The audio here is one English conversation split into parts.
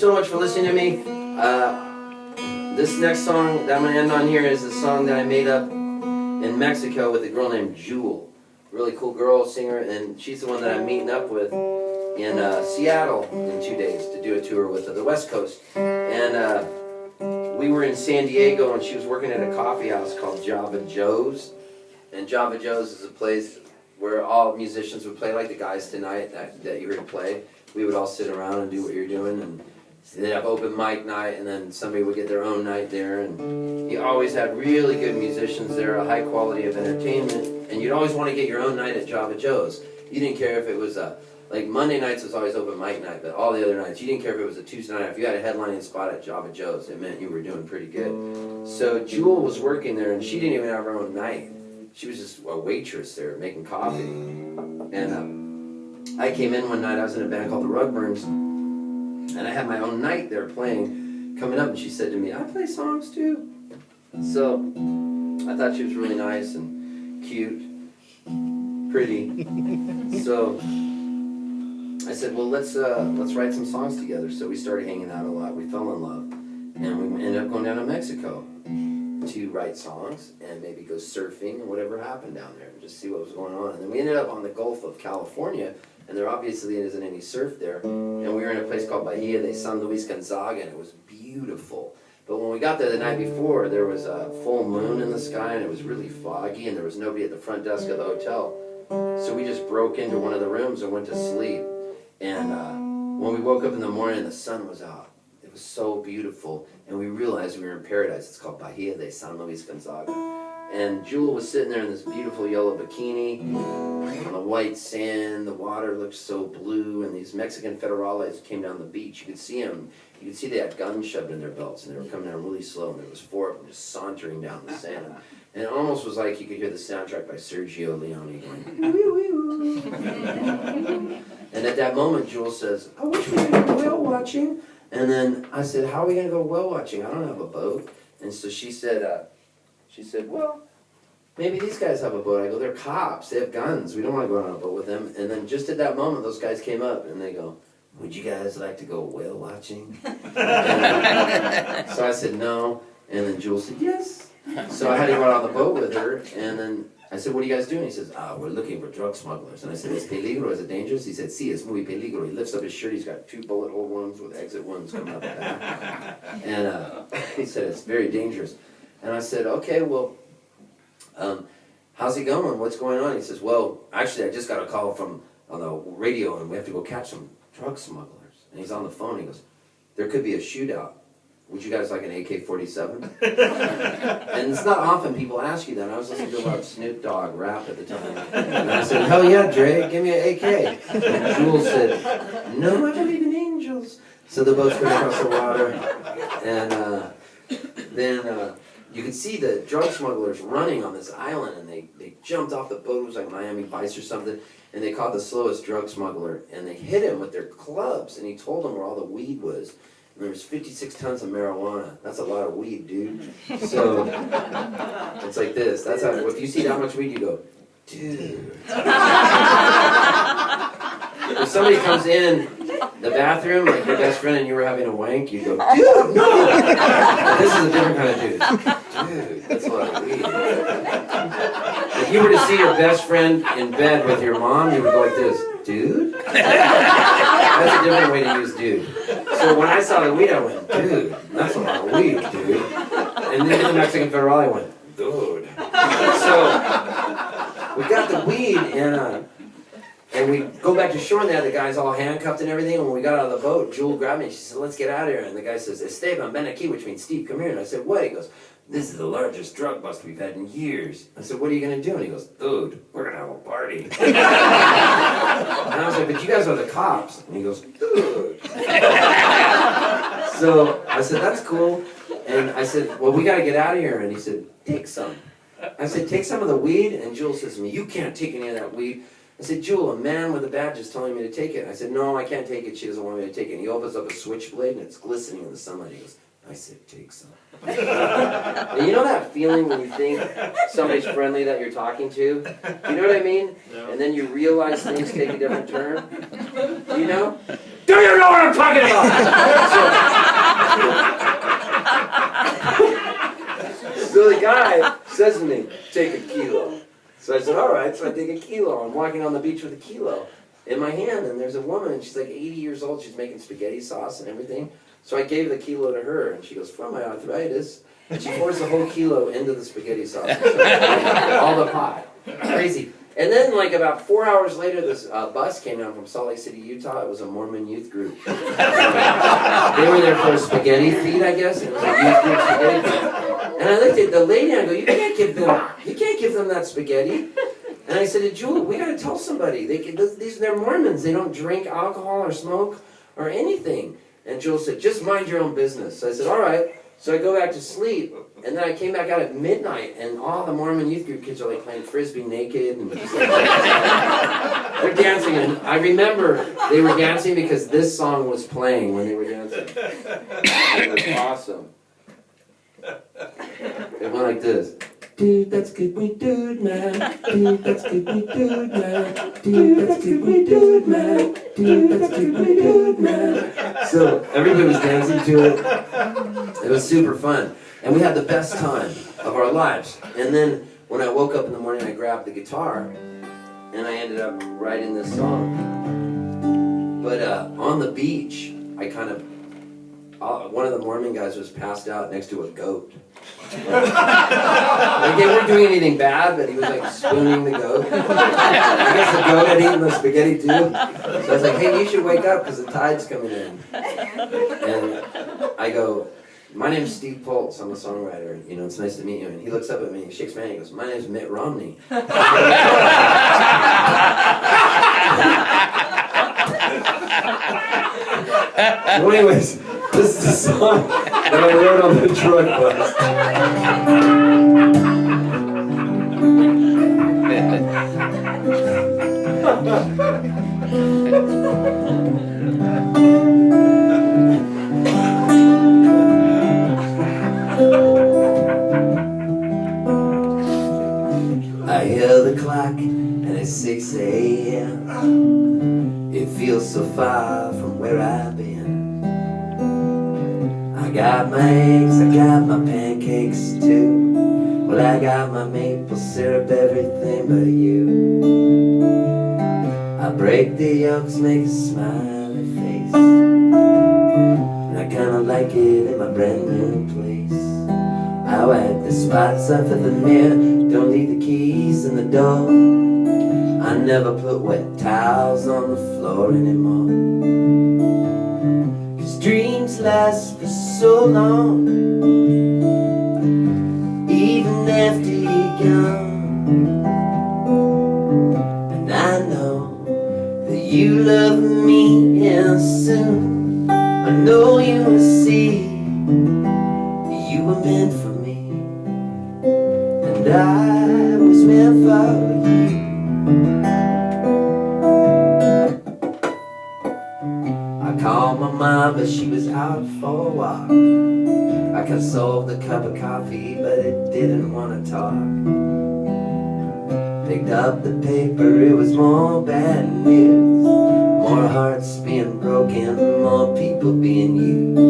so much for listening to me. This next song that I'm going to end on here is a song that I made up in Mexico with a girl named Jewel. Really cool girl, singer, and she's the one that I'm meeting up with in Seattle in 2 days to do a tour with the West Coast. And we were in San Diego, and she was working at a coffee house called Java Joe's. And Java Joe's is a place where all musicians would play, like the guys tonight that you heard play. We would all sit around and do what you're doing, and they'd have open mic night, and then somebody would get their own night there. And he always had really good musicians there, a high quality of entertainment, and you'd always want to get your own night at Java Joe's. You didn't care if it was like Monday nights was always open mic night, but all the other nights, you didn't care if it was a Tuesday night. If you had a headlining spot at Java Joe's, it meant you were doing pretty good. So Jewel was working there, and she didn't even have her own night. She was just a waitress there making coffee. And I came in one night, I was in a band called the Rugburns, and I had my own night there playing, coming up, and she said to me, I play songs too. So I thought she was really nice and cute, pretty. So I said, well, let's write some songs together. So we started hanging out a lot. We fell in love, and we ended up going down to Mexico to write songs and maybe go surfing and whatever happened down there and just see what was going on. And then we ended up on the Gulf of California, and there obviously isn't any surf there. And we were in a place called Bahia de San Luis Gonzaga, and it was beautiful. But when we got there the night before, there was a full moon in the sky, and it was really foggy, and there was nobody at the front desk of the hotel. So we just broke into one of the rooms and went to sleep. And when we woke up in the morning, the sun was out. It was so beautiful, and we realized we were in paradise. It's called Bahia de San Luis Gonzaga. And Jewel was sitting there in this beautiful yellow bikini on the white sand. The water looked so blue, and these Mexican federales came down the beach. You could see them. You could see they had guns shoved in their belts, and they were coming down really slow, and there was 4 of them just sauntering down the sand. And it almost was like you could hear the soundtrack by Sergio Leone going, wee, wee, wee. And at that moment, Jewel says, I wish we could go whale watching. And then I said, how are we going to go whale watching? I don't have a boat. And so she said, well, maybe these guys have a boat. I go, they're cops. They have guns. We don't want to go on a boat with them. And then just at that moment, those guys came up, and they go, would you guys like to go whale watching? So I said, no. And then Jewel said, yes. So I had to go out on the boat with her, and then I said, what are you guys doing? He says, we're looking for drug smugglers. And I said, es peligro? Is it dangerous? He said, sí, es muy peligro. He lifts up his shirt. He's got 2 bullet hole wounds with exit wounds coming up the back. And he said, it's very dangerous. And I said, okay, well, how's it going? What's going on? He says, well, actually, I just got a call from on the radio, and we have to go catch some drug smugglers. And he's on the phone. He goes, there could be a shootout. Would you guys like an AK-47? And it's not often people ask you that. And I was listening to a lot of Snoop Dogg rap at the time. And I said, hell yeah, Dre, give me an AK. And Jewel said, no, I believe in angels. So the boats went across the water. And then you could see the drug smugglers running on this island. And they jumped off the boat. It was like Miami Vice or something. And they caught the slowest drug smuggler. And they hit him with their clubs. And he told them where all the weed was. And there was 56 tons of marijuana. That's a lot of weed, dude. So it's like this. That's how, if you see that much weed, you go, dude. If somebody comes in the bathroom, like your best friend, and you were having a wank, you go, dude, no! But this is a different kind of dude. Dude, that's a lot of weed. If you were to see your best friend in bed with your mom, you would go like this, dude? That's a different way to use dude. So when I saw the weed, I went, dude, that's a lot of weed, dude. And then the Mexican federale went, dude. So we got the weed, and we go back to shore, and they had the guys all handcuffed and everything. And when we got out of the boat, Jewel grabbed me, and she said, let's get out of here. And the guy says, Esteban, ven aquí, which means Steve, come here. And I said, what? He goes, this is the largest drug bust we've had in years. I said, what are you going to do? And he goes, dude, we're going to have a party. And I was like, but you guys are the cops. And he goes, dude. So I said, that's cool. And I said, well, we got to get out of here. And he said, take some. I said, take some of the weed. And Jewel says to me, you can't take any of that weed. I said, Jewel, a man with a badge is telling me to take it. I said, no, I can't take it. She doesn't want me to take it. And he opens up a switchblade, and it's glistening in the sunlight. He goes, I said, take some. And you know that feeling when you think somebody's friendly that you're talking to? You know what I mean? Yeah. And then you realize things take a different turn? You know? Do you know what I'm talking about? So says to me, take a kilo. So I said, all right. So I take a kilo. I'm walking on the beach with a kilo in my hand, and there's a woman, and she's like 80 years old. She's making spaghetti sauce and everything. So I gave the kilo to her, and she goes, for my arthritis. And she pours the whole kilo into the spaghetti sauce. All the pot. Crazy. And then, like, about 4 hours later, this bus came down from Salt Lake City, Utah. It was a Mormon youth group. They were there for a spaghetti feed, I guess. It was a youth group spaghetti feed. And I looked at the lady and I go, you can't give them that spaghetti. And I said to Jewel, we got to tell somebody. They're Mormons. They don't drink alcohol or smoke or anything. And Jewel said, just mind your own business. So I said, all right. So I go back to sleep, and then I came back out at midnight, and all the Mormon youth group kids are like playing frisbee naked, and they're dancing. And I remember they were dancing because this song was playing when they were dancing. It was awesome. It went like this. Dude, that's good, we dude, man. Dude, that's good, we dude, man. Dude, that's good, we dude, man. Dude, that's good, we dude, man. So everybody was dancing to it. It was super fun. And we had the best time of our lives. And then when I woke up in the morning, I grabbed the guitar, and I ended up writing this song. But on the beach, I kind of, one of the Mormon guys was passed out next to a goat. Like they weren't doing anything bad, but he was like spooning the goat. I guess the goat had eaten the spaghetti too. So I was like, hey, you should wake up because the tide's coming in. And I go, my name's Steve Poltz, I'm a songwriter. You know, it's nice to meet you. And he looks up at me, he shakes my hand, he goes, my name's Mitt Romney. So anyways, this is the song that I wrote on the drug bus. I hear the clock and it's 6 a.m. It feels so far from where I've been. I got my eggs, I got my pancakes too. Well, I got my maple syrup, everything but you. I break the yolks, make a smiley face, and I kinda like it in my brand new place. I wipe the spots off of the mirror, don't leave the keys in the door. I never put wet towels on the floor anymore. Dreams last for so long, even after you're gone. And I know that you love me, and soon I know you will see that you were meant for me, and I was meant for you. I called my mom, but she was out for a walk. I consoled the cup of coffee, but it didn't want to talk. Picked up the paper, it was more bad news. More hearts being broken, more people being used.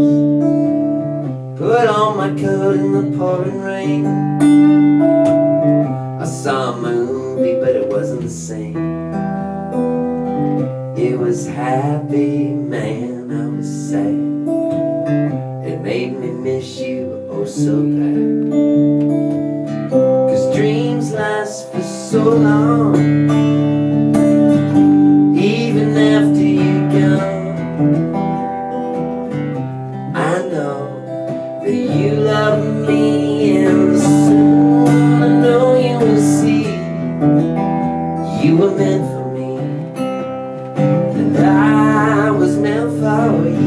Put on my coat in the pouring rain. I saw a movie, but it wasn't the same. It was happy, man, I was sad. It made me miss you oh so bad. 'Cause dreams last for so long, even after you're gone. I know that you love me, and soon I know you will see you were meant for me, and I was meant for you.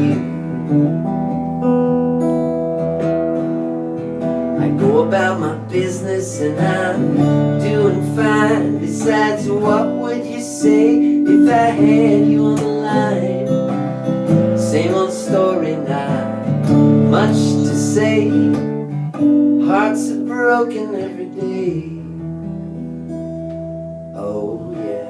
I go about my business and I'm doing fine. Besides, what would you say if I had you on the line? Same old story, not much to say. Hearts are broken every day. Oh yeah.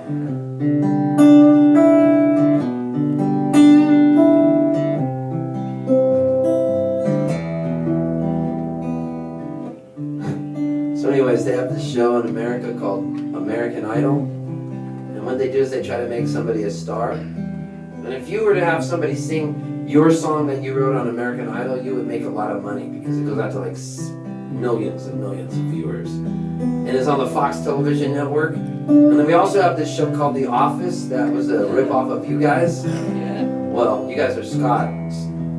So anyway, anyways, they have this show in America called American Idol. And what they do is they try to make somebody a star. And if you were to have somebody sing your song that you wrote on American Idol, you would make a lot of money because it goes out to like millions and millions of viewers. And it's on the Fox television network. And then we also have this show called The Office that was a ripoff of you guys. Well, you guys are Scots,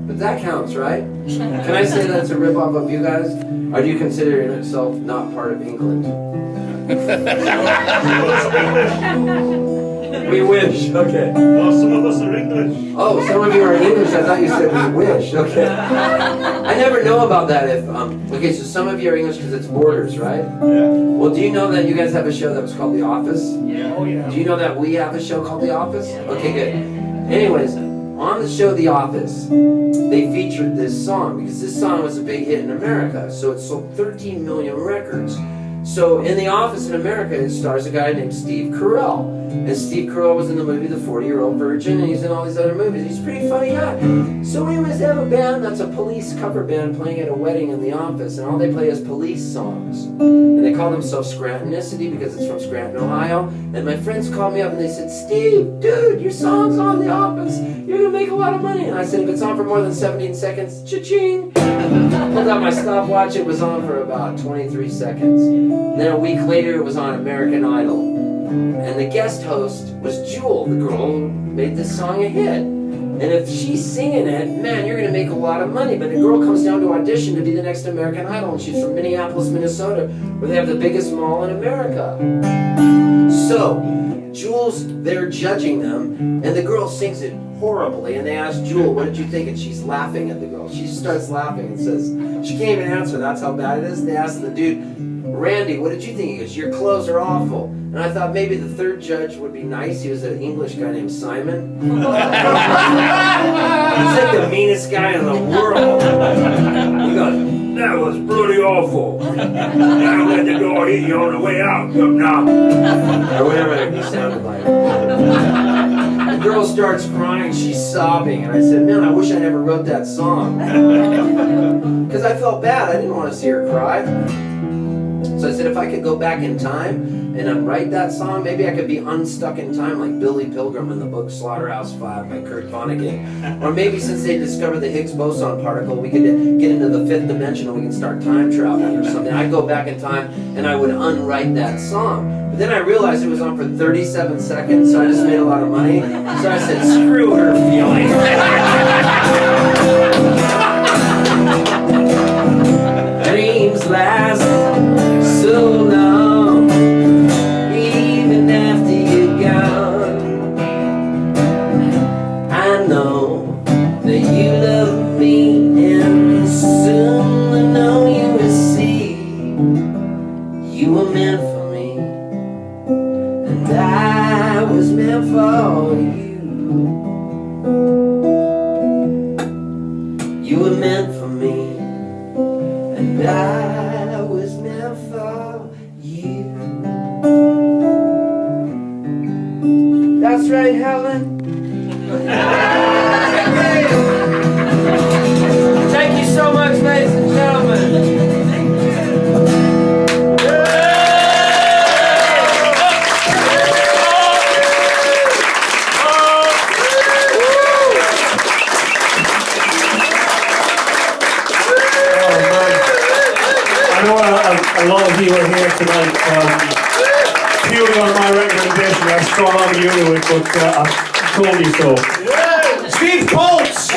but that counts, right? Can I say that's a ripoff of you guys? Or do you consider yourself not part of England? We wish, okay. Oh, some of us are English. Oh, some of you are English. I thought you said we wish, okay. I never know about that if, okay, so some of you are English because it's borders, right? Yeah. Well, do you know that you guys have a show that was called The Office? Yeah. Oh, yeah. Do you know that we have a show called The Office? Okay, good. Anyways, on the show The Office, they featured this song because this song was a big hit in America. So it sold 13 million records. So in The Office in America, it stars a guy named Steve Carell. And Steve Carell was in the movie The 40-Year-Old Virgin, and he's in all these other movies. He's a pretty funny guy. So anyways, they have a band that's a police cover band playing at a wedding in The Office, and all they play is police songs. And they call themselves Scrantonicity because it's from Scranton, Ohio. And my friends called me up and they said, Steve, dude, your song's on The Office. You're going to make a lot of money. And I said, if it's on for more than 17 seconds, cha-ching. Pulled out my stopwatch. It was on for about 23 seconds. And then a week later, it was on American Idol. And the guest host was Jewel, the girl who made this song a hit. And if she's singing it, man, you're going to make a lot of money. But the girl comes down to audition to be the next American Idol, and she's from Minneapolis, Minnesota, where they have the biggest mall in America. So, Jewel's there judging them, and the girl sings it horribly, and they ask Jewel, what did you think? And she's laughing at the girl. She starts laughing and says, she can't even answer, that's how bad it is. And they ask the dude, Randy, what did you think? He goes, your clothes are awful. And I thought maybe the third judge would be nice. He was an English guy named Simon. He's like the meanest guy in the world. He goes, that was bloody awful. Now let the door hit you on the way out, knob. Or whatever he sounded like. The girl starts crying, she's sobbing, and I said, man, I wish I never wrote that song. Because I felt bad, I didn't want to see her cry. So I said, if I could go back in time and write that song, maybe I could be unstuck in time like Billy Pilgrim in the book Slaughterhouse-Five by Kurt Vonnegut. Or maybe since they discovered the Higgs boson particle, we could get into the fifth dimension and we can start time traveling or something. I'd go back in time and I would unwrite that song. But then I realized it was on for 37 seconds, so I just made a lot of money. So I said, screw her feelings. Dreams last so long, even after you're gone. I know that you love me, and soon I know you will see you were meant for me, and I was meant for you. You were meant for me, and I was meant for you. That's right, Helen. Thank you so much, ladies and gentlemen. I know a lot of you are here tonight purely on my recommendation. I saw a lot of you, but I told you so. Steve Poltz!